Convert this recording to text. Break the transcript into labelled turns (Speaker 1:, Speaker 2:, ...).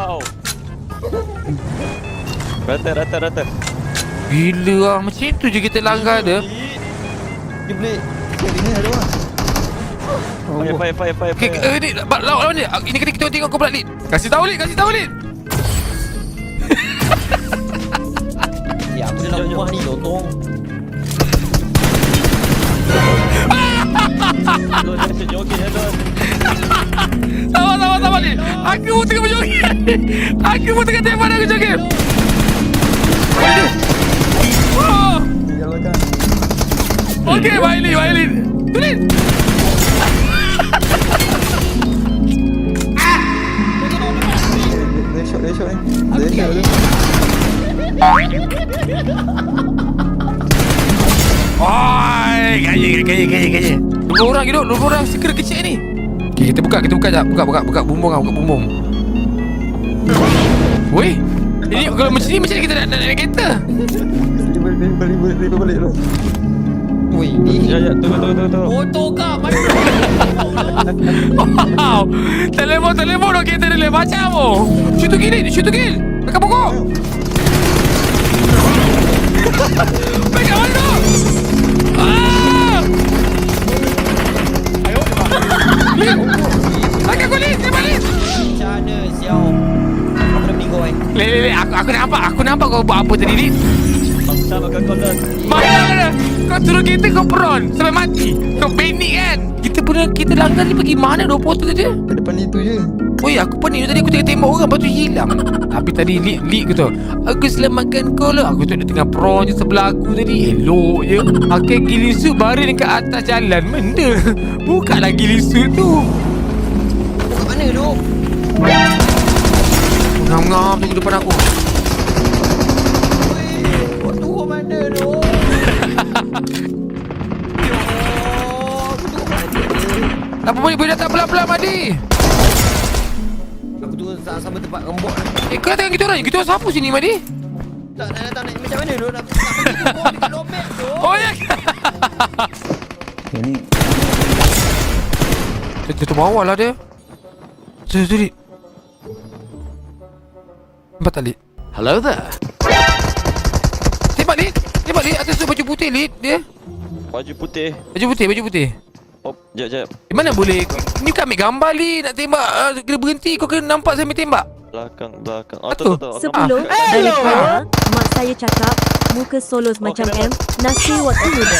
Speaker 1: kau. Rata.
Speaker 2: Gila lah, macam tu je kita langgar dia.
Speaker 3: Dia boleh ini ada orang.
Speaker 1: Fire.
Speaker 2: Okay, ni lawan dia. Ini kena kita tengok kau pula, Lid. Kasih tahu, Lid.
Speaker 3: Ya, aku dalam rumah ni lotong.
Speaker 1: Dia joget Elon.
Speaker 2: Sabar, Lid. Aku pun tengah berjoget. Aku pun tengah tembak aku joget. Oh.
Speaker 3: Jalan kan.
Speaker 2: Okey, baik, Lid. Tu, Lid.
Speaker 3: Dia shot ni.
Speaker 2: Oi, gaya. Dua orang hidup, dua orang stiker kecil ni. Okay, kita buka jap. Buka bumbung. Woi. Ini kalau macam ni kita nak naik kereta.
Speaker 3: Balik lah. Woi, ni.
Speaker 1: Ya, tunggu.
Speaker 3: Motor kah? Mana?
Speaker 2: Wow. Telefon dah kereta dia macam oh. Shoot to kill. Dekat pokok. Pegang mana? Ayo. Pakai kulit, dia balik.
Speaker 3: Macam siau. Aku dah minggu
Speaker 2: Le, aku nampak kau buat apa tadi, Lid.
Speaker 1: Sama kau dah.
Speaker 2: Mana? Kau turun kereta kau peron sampai mati. Kau panik kan? Kita langgar ni pergi mana 20 tu dia?
Speaker 3: Ke depan itu je.
Speaker 2: Oi, aku pening tadi, aku tengah tembak orang lepas tu hilang. Tapi tadi Lid kata, aku selamatkan kau lah. Aku tu dia tengah prawn je sebelah aku tadi. Elok je. Pakai gilisu baring dekat atas jalan. Benda. Buka lah gilisu tu.
Speaker 3: Kat mana tu?
Speaker 2: Ngam-ngam tunggu depan aku.
Speaker 3: Kau turun mana tu?
Speaker 2: Apa boleh datang pelan-pelan, Madi?
Speaker 3: Aku turun sama tempat rembuk ni.
Speaker 2: Kau tengok kita orang. Kita orang siapa sini, Madi?
Speaker 3: Tak nak macam mana tu? Nak pergi dekat lobek tu.
Speaker 2: Oh, ya.
Speaker 3: Ini
Speaker 2: Dia terbawah lah dia. Lid. Nampak tak, Lid? Hello there. Tembak, Lid. Atas tu baju putih, Lid. Dia
Speaker 1: Baju putih.
Speaker 2: Baju putih.
Speaker 1: Oh, jap.
Speaker 2: Di mana boleh? Ni kau ambil gambar, Lid. Nak tembak, kena berhenti. Kau kena nampak saya ambil tembak.
Speaker 1: Belakang.
Speaker 2: Betul.
Speaker 4: Sebelum daripada mak saya cakap muka solos macam M, nasi waktu muda.